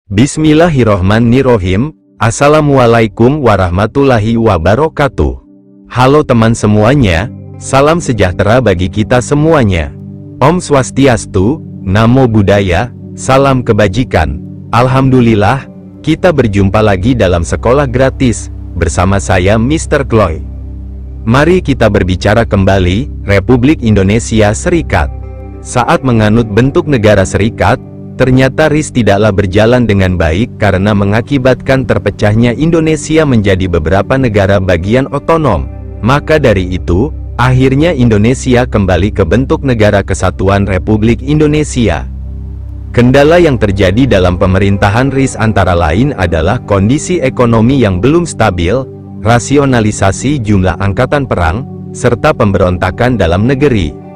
Bismillahirrohmanirrohim. Assalamualaikum warahmatullahi wabarakatuh. Halo teman semuanya, salam sejahtera bagi kita semuanya. Om Swastiastu, Namo Buddhaya, salam kebajikan. Alhamdulillah, kita berjumpa lagi dalam sekolah gratis, bersama saya Mr. Chloe. Mari kita berbicara kembali, Republik Indonesia Serikat. Saat menganut bentuk negara serikat, ternyata RIS tidaklah berjalan dengan baik karena mengakibatkan terpecahnya Indonesia menjadi beberapa negara bagian otonom. Maka dari itu, akhirnya Indonesia kembali ke bentuk negara kesatuan Republik Indonesia. Kendala yang terjadi dalam pemerintahan RIS antara lain adalah kondisi ekonomi yang belum stabil, rasionalisasi jumlah angkatan perang, serta pemberontakan dalam negeri.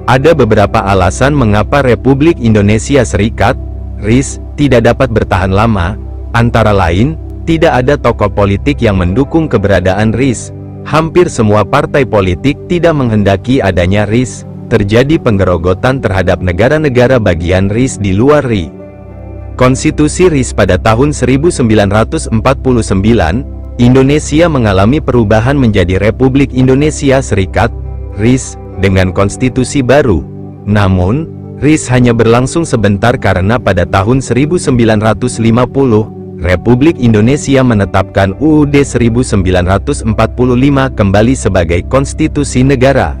Ada beberapa alasan mengapa Republik Indonesia Serikat, RIS, tidak dapat bertahan lama, antara lain, tidak ada tokoh politik yang mendukung keberadaan RIS. Hampir semua partai politik tidak menghendaki adanya RIS, terjadi penggerogotan terhadap negara-negara bagian RIS di luar RI. Konstitusi RIS pada tahun 1949, Indonesia mengalami perubahan menjadi Republik Indonesia Serikat, RIS, dengan konstitusi baru. Namun, RIS hanya berlangsung sebentar karena pada tahun 1950, Republik Indonesia menetapkan UUD 1945 kembali sebagai konstitusi negara.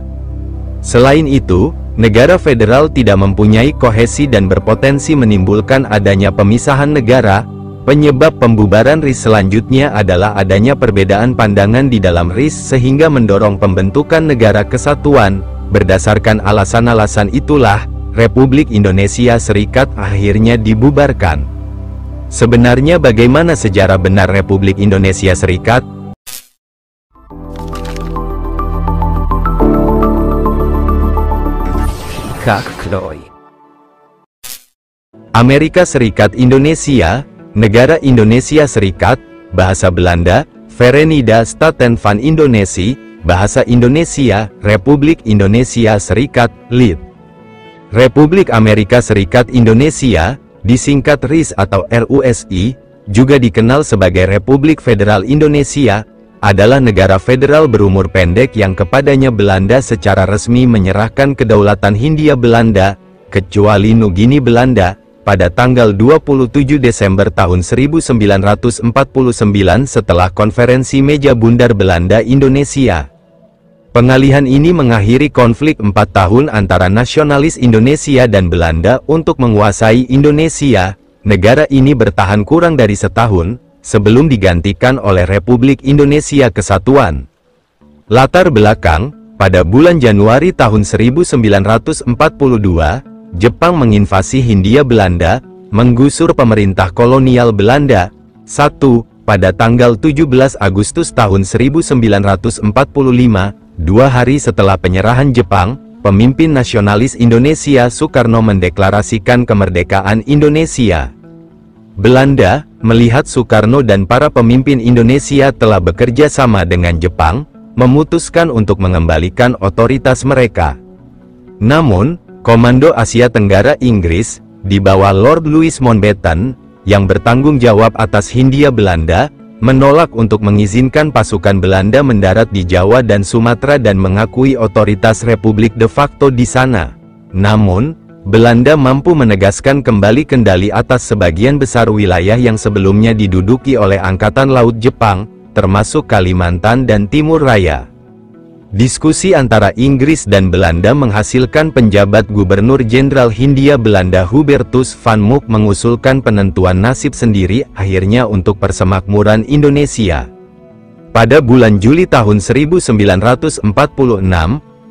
Selain itu, negara federal tidak mempunyai kohesi dan berpotensi menimbulkan adanya pemisahan negara. Penyebab pembubaran RIS selanjutnya adalah adanya perbedaan pandangan di dalam RIS sehingga mendorong pembentukan negara kesatuan. Berdasarkan alasan-alasan itulah, Republik Indonesia Serikat akhirnya dibubarkan. Sebenarnya bagaimana sejarah benar Republik Indonesia Serikat? Kak Chloe. Amerika Serikat Indonesia, Negara Indonesia Serikat, Bahasa Belanda, Verenigde Staten van Indonesië, Bahasa Indonesia, Republik Indonesia Serikat, Lid. Republik Amerika Serikat Indonesia, disingkat RIS atau RUSI, juga dikenal sebagai Republik Federal Indonesia, adalah negara federal berumur pendek yang kepadanya Belanda secara resmi menyerahkan kedaulatan Hindia Belanda, kecuali Nugini Belanda, pada tanggal 27 Desember tahun 1949 setelah konferensi meja bundar Belanda-Indonesia. Pengalihan ini mengakhiri konflik 4 tahun antara nasionalis Indonesia dan Belanda untuk menguasai Indonesia. Negara ini bertahan kurang dari setahun, sebelum digantikan oleh Republik Indonesia Kesatuan. Latar belakang, pada bulan Januari tahun 1942, Jepang menginvasi Hindia Belanda, menggusur pemerintah kolonial Belanda. 1. Pada tanggal 17 Agustus tahun 1945, 2 hari setelah penyerahan Jepang, pemimpin nasionalis Indonesia Soekarno mendeklarasikan kemerdekaan Indonesia. Belanda, melihat Soekarno dan para pemimpin Indonesia telah bekerja sama dengan Jepang, memutuskan untuk mengembalikan otoritas mereka. Namun, Komando Asia Tenggara Inggris, di bawah Lord Louis Mountbatten, yang bertanggung jawab atas Hindia Belanda, menolak untuk mengizinkan pasukan Belanda mendarat di Jawa dan Sumatera dan mengakui otoritas Republik de facto di sana. Namun, Belanda mampu menegaskan kembali kendali atas sebagian besar wilayah yang sebelumnya diduduki oleh Angkatan Laut Jepang, termasuk Kalimantan dan Timur Raya. Diskusi antara Inggris dan Belanda menghasilkan penjabat Gubernur Jenderal Hindia Belanda Hubertus van Mook mengusulkan penentuan nasib sendiri akhirnya untuk persemakmuran Indonesia. Pada bulan Juli tahun 1946,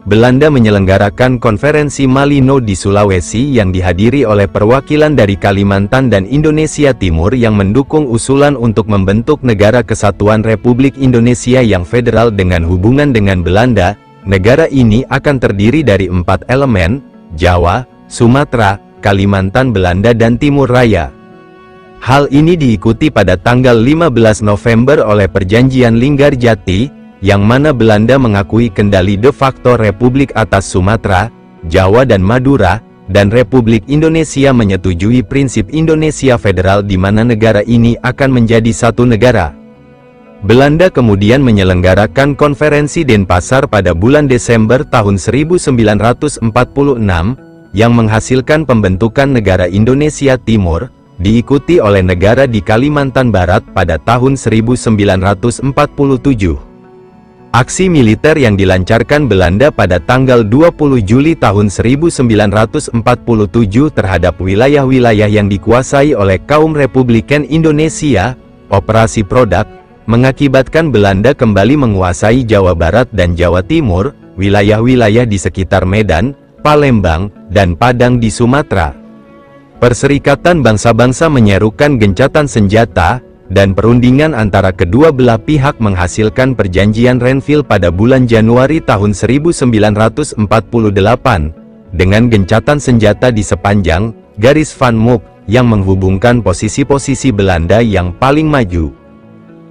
Belanda menyelenggarakan konferensi Malino di Sulawesi yang dihadiri oleh perwakilan dari Kalimantan dan Indonesia Timur yang mendukung usulan untuk membentuk Negara Kesatuan Republik Indonesia yang federal dengan hubungan dengan Belanda. Negara ini akan terdiri dari 4 elemen, Jawa, Sumatera, Kalimantan Belanda dan Timur Raya. Hal ini diikuti pada tanggal 15 November oleh Perjanjian Linggarjati, yang mana Belanda mengakui kendali de facto Republik atas Sumatera, Jawa dan Madura, dan Republik Indonesia menyetujui prinsip Indonesia Federal di mana negara ini akan menjadi satu negara. Belanda kemudian menyelenggarakan Konferensi Denpasar pada bulan Desember tahun 1946, yang menghasilkan pembentukan negara Indonesia Timur, diikuti oleh negara di Kalimantan Barat pada tahun 1947. Aksi militer yang dilancarkan Belanda pada tanggal 20 Juli tahun 1947 terhadap wilayah-wilayah yang dikuasai oleh kaum Republikan Indonesia, Operasi Produk, mengakibatkan Belanda kembali menguasai Jawa Barat dan Jawa Timur, wilayah-wilayah di sekitar Medan, Palembang, dan Padang di Sumatera. Perserikatan bangsa-bangsa menyerukan gencatan senjata, dan perundingan antara kedua belah pihak menghasilkan perjanjian Renville pada bulan Januari tahun 1948, dengan gencatan senjata di sepanjang garis Van Mook yang menghubungkan posisi-posisi Belanda yang paling maju.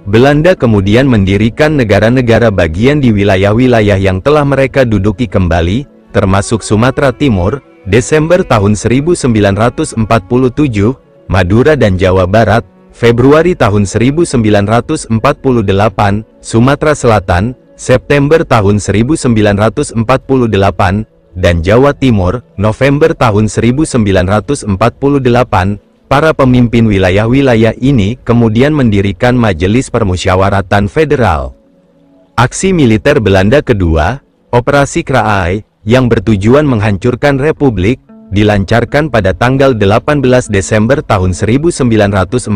Belanda kemudian mendirikan negara-negara bagian di wilayah-wilayah yang telah mereka duduki kembali, termasuk Sumatera Timur, Desember tahun 1947, Madura dan Jawa Barat, Februari tahun 1948, Sumatera Selatan, September tahun 1948, dan Jawa Timur, November tahun 1948. Para pemimpin wilayah-wilayah ini kemudian mendirikan Majelis Permusyawaratan Federal. Aksi militer Belanda kedua, Operasi Kraai, yang bertujuan menghancurkan Republik, dilancarkan pada tanggal 18 Desember tahun 1948.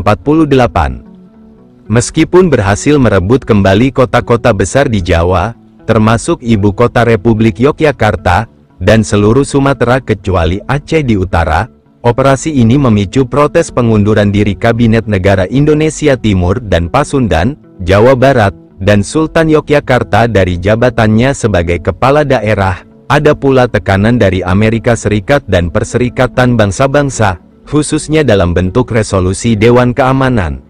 Meskipun berhasil merebut kembali kota-kota besar di Jawa, termasuk ibu kota Republik Yogyakarta, dan seluruh Sumatera kecuali Aceh di utara, operasi ini memicu protes pengunduran diri Kabinet Negara Indonesia Timur dan Pasundan, Jawa Barat, dan Sultan Yogyakarta dari jabatannya sebagai kepala daerah. Ada pula tekanan dari Amerika Serikat dan Perserikatan Bangsa-Bangsa, khususnya dalam bentuk resolusi Dewan Keamanan.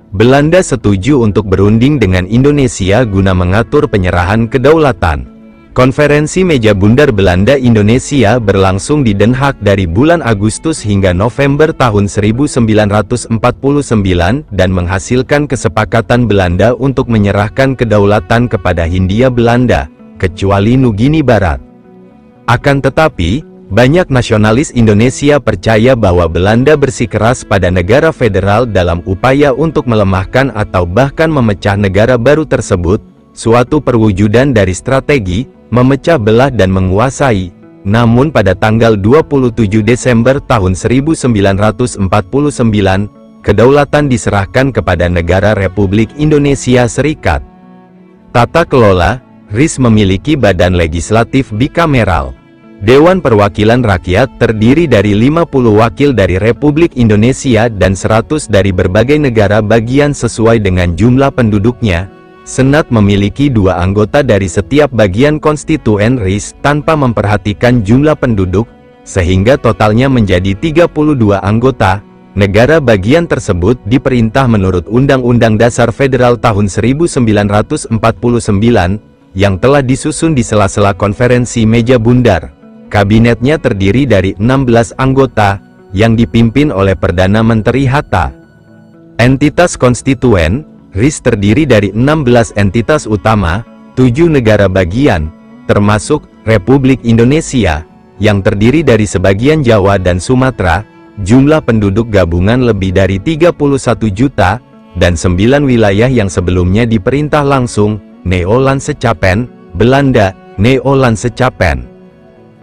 Belanda setuju untuk berunding dengan Indonesia guna mengatur penyerahan kedaulatan. Konferensi Meja Bundar Belanda-Indonesia berlangsung di Den Haag dari bulan Agustus hingga November tahun 1949 dan menghasilkan kesepakatan Belanda untuk menyerahkan kedaulatan kepada Hindia Belanda, kecuali Nugini Barat. Akan tetapi, banyak nasionalis Indonesia percaya bahwa Belanda bersikeras pada negara federal dalam upaya untuk melemahkan atau bahkan memecah negara baru tersebut, suatu perwujudan dari strategi memecah belah dan menguasai. Namun pada tanggal 27 Desember tahun 1949, kedaulatan diserahkan kepada negara Republik Indonesia Serikat. Tata kelola, RIS memiliki badan legislatif bikameral. Dewan Perwakilan Rakyat terdiri dari 50 wakil dari Republik Indonesia dan 100 dari berbagai negara bagian sesuai dengan jumlah penduduknya. Senat memiliki 2 anggota dari setiap bagian konstituen RIS tanpa memperhatikan jumlah penduduk, sehingga totalnya menjadi 32 anggota. Negara bagian tersebut diperintah menurut Undang-Undang Dasar Federal tahun 1949, yang telah disusun di sela-sela konferensi Meja Bundar. Kabinetnya terdiri dari 16 anggota, yang dipimpin oleh Perdana Menteri Hatta. Entitas konstituen, RIS terdiri dari 16 entitas utama, 7 negara bagian, termasuk Republik Indonesia, yang terdiri dari sebagian Jawa dan Sumatera, jumlah penduduk gabungan lebih dari 31 juta, dan 9 wilayah yang sebelumnya diperintah langsung, Nederlandse Capen, Belanda, Nederlandse Capen.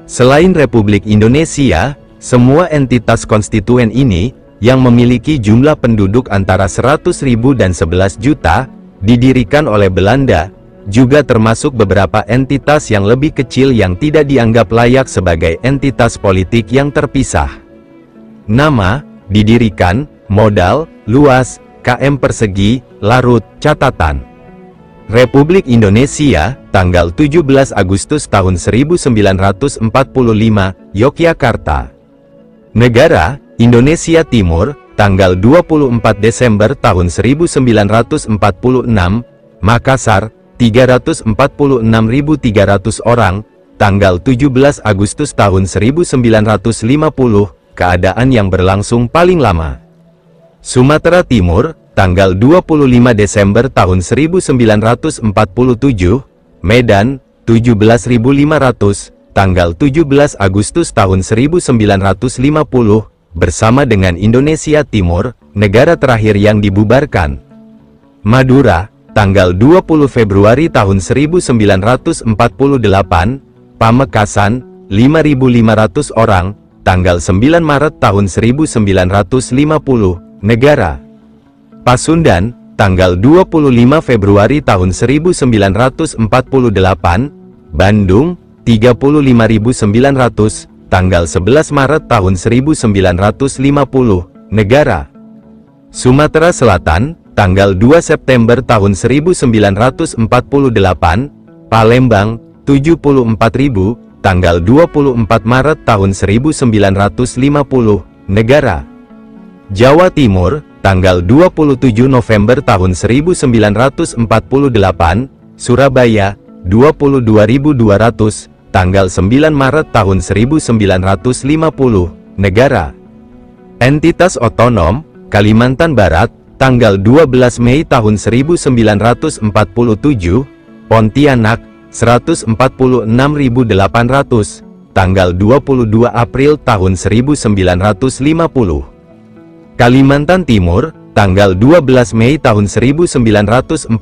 Selain Republik Indonesia, semua entitas konstituen ini, yang memiliki jumlah penduduk antara 100.000 dan 11 juta, didirikan oleh Belanda, juga termasuk beberapa entitas yang lebih kecil yang tidak dianggap layak sebagai entitas politik yang terpisah. Nama, didirikan, modal, luas, km persegi, larut, catatan. Republik Indonesia, tanggal 17 Agustus tahun 1945, Yogyakarta. Negara, Indonesia Timur, tanggal 24 Desember tahun 1946, Makassar, 346.300 orang, tanggal 17 Agustus tahun 1950, keadaan yang berlangsung paling lama. Sumatera Timur, tanggal 25 Desember tahun 1947, Medan, 17.500, tanggal 17 Agustus tahun 1950, bersama dengan Indonesia Timur, negara terakhir yang dibubarkan. Madura, tanggal 20 Februari tahun 1948, Pamekasan, 5.500 orang, tanggal 9 Maret tahun 1950, negara. Pasundan, tanggal 25 Februari tahun 1948, Bandung, 35.900, tanggal 11 Maret tahun 1950, negara. Sumatera Selatan, tanggal 2 September tahun 1948, Palembang, 74.000, tanggal 24 Maret tahun 1950, negara. Jawa Timur, tanggal 27 November tahun 1948, Surabaya, 22.200, tanggal 9 Maret tahun 1950, negara. Entitas otonom, Kalimantan Barat, tanggal 12 Mei tahun 1947, Pontianak, 146.800, tanggal 22 April tahun 1950. Kalimantan Timur, tanggal 12 Mei tahun 1947,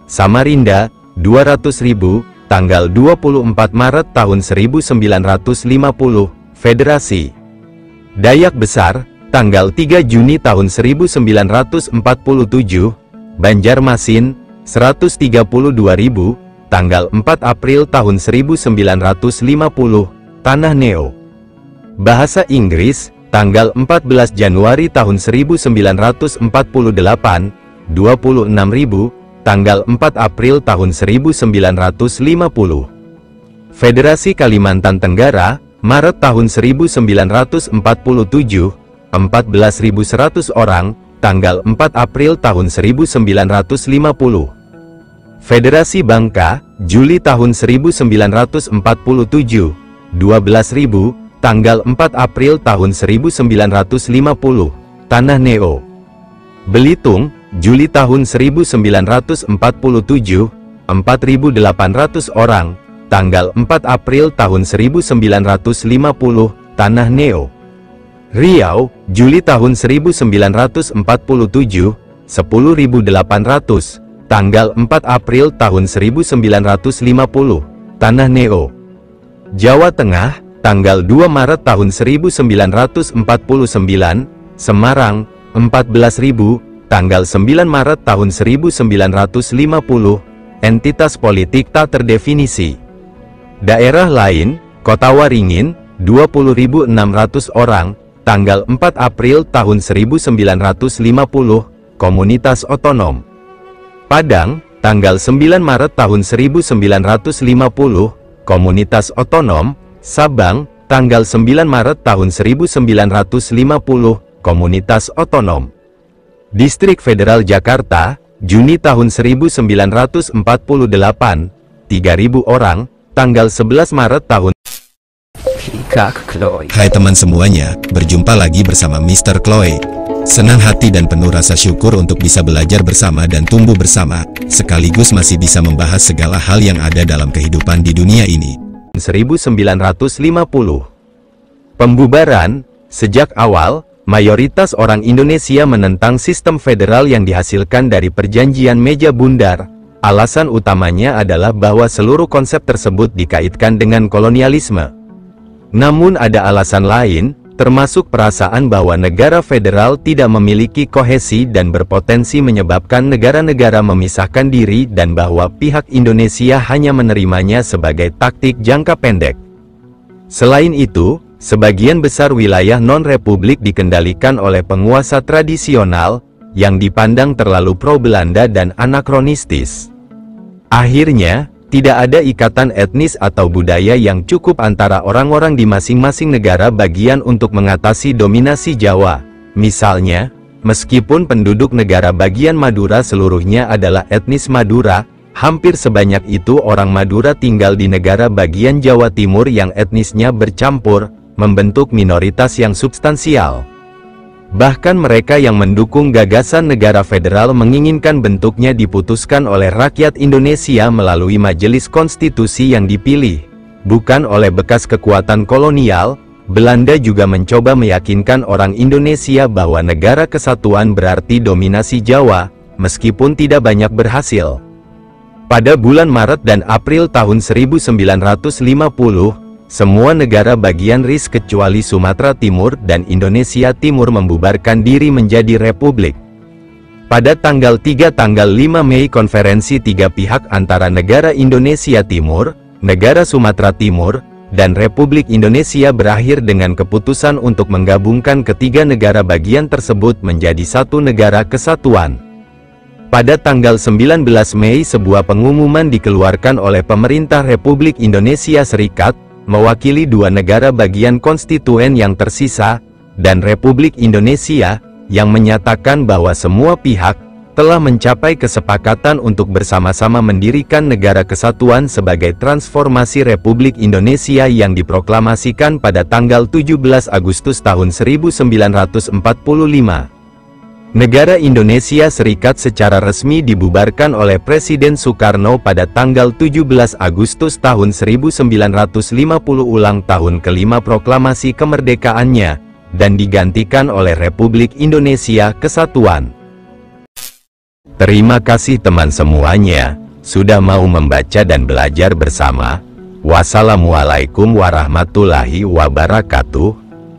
Samarinda, 200.000, tanggal 24 Maret tahun 1950, Federasi. Dayak Besar, tanggal 3 Juni tahun 1947, Banjarmasin, 132.000, tanggal 4 April tahun 1950, Tanah Neo. Bahasa Inggris, tanggal 14 Januari tahun 1948, 26.000, tanggal 4 April tahun 1950. Federasi Kalimantan Tenggara, Maret tahun 1947, 14.100 orang, tanggal 4 April tahun 1950. Federasi Bangka, Juli tahun 1947, 12.000, tanggal 4 April tahun 1950, Tanah Neo. Belitung, Juli tahun 1947, 4.800 orang, tanggal 4 April tahun 1950, Tanah Neo. Riau, Juli tahun 1947, 10.800, tanggal 4 April tahun 1950, Tanah Neo. Jawa Tengah, tanggal 2 Maret tahun 1949, Semarang, 14.000, tanggal 9 Maret tahun 1950, entitas politik tak terdefinisi. Daerah lain, Kota Waringin, 20.600 orang, tanggal 4 April tahun 1950, komunitas otonom. Padang, tanggal 9 Maret tahun 1950, komunitas otonom. Sabang, tanggal 9 Maret tahun 1950, komunitas otonom. Distrik Federal Jakarta, Juni tahun 1948, 3.000 orang, tanggal 11 Maret tahun. Hai teman semuanya, berjumpa lagi bersama Mr. Chloe. Senang hati dan penuh rasa syukur untuk bisa belajar bersama dan tumbuh bersama, sekaligus masih bisa membahas segala hal yang ada dalam kehidupan di dunia ini. 1950. Pembubaran. Sejak awal, mayoritas orang Indonesia menentang sistem federal yang dihasilkan dari perjanjian meja bundar. Alasan utamanya adalah bahwa seluruh konsep tersebut dikaitkan dengan kolonialisme. Namun ada alasan lain, termasuk perasaan bahwa negara federal tidak memiliki kohesi dan berpotensi menyebabkan negara-negara memisahkan diri, dan bahwa pihak Indonesia hanya menerimanya sebagai taktik jangka pendek. Selain itu, sebagian besar wilayah non-republik dikendalikan oleh penguasa tradisional, yang dipandang terlalu pro-Belanda dan anakronistis. Akhirnya, tidak ada ikatan etnis atau budaya yang cukup antara orang-orang di masing-masing negara bagian untuk mengatasi dominasi Jawa. Misalnya, meskipun penduduk negara bagian Madura seluruhnya adalah etnis Madura, Hampir sebanyak itu orang Madura tinggal di negara bagian Jawa Timur yang etnisnya bercampur, membentuk minoritas yang substansial. Bahkan mereka yang mendukung gagasan negara federal menginginkan bentuknya diputuskan oleh rakyat Indonesia melalui majelis konstitusi yang dipilih, bukan oleh bekas kekuatan kolonial. Belanda juga mencoba meyakinkan orang Indonesia bahwa negara kesatuan berarti dominasi Jawa, meskipun tidak banyak berhasil. Pada bulan Maret dan April tahun 1950, semua negara bagian RIS kecuali Sumatera Timur dan Indonesia Timur membubarkan diri menjadi republik. Pada tanggal 5 Mei konferensi tiga pihak antara negara Indonesia Timur, negara Sumatera Timur, dan Republik Indonesia berakhir dengan keputusan untuk menggabungkan ketiga negara bagian tersebut menjadi satu negara kesatuan. Pada tanggal 19 Mei sebuah pengumuman dikeluarkan oleh pemerintah Republik Indonesia Serikat, mewakili dua negara bagian konstituen yang tersisa, dan Republik Indonesia, yang menyatakan bahwa semua pihak telah mencapai kesepakatan untuk bersama-sama mendirikan negara kesatuan sebagai transformasi Republik Indonesia yang diproklamasikan pada tanggal 17 Agustus tahun 1945. Negara Indonesia Serikat secara resmi dibubarkan oleh Presiden Soekarno pada tanggal 17 Agustus tahun 1950 ulang tahun kelima proklamasi kemerdekaannya, dan digantikan oleh Republik Indonesia Kesatuan. Terima kasih teman semuanya, sudah mau membaca dan belajar bersama. Wassalamualaikum warahmatullahi wabarakatuh.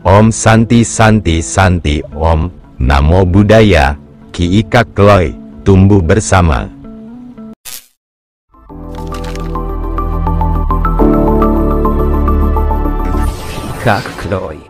Om Santi Santi Santi Om. Namo Buddhaya. Ki Ika Kloy, tumbuh bersama. Kak Kloy.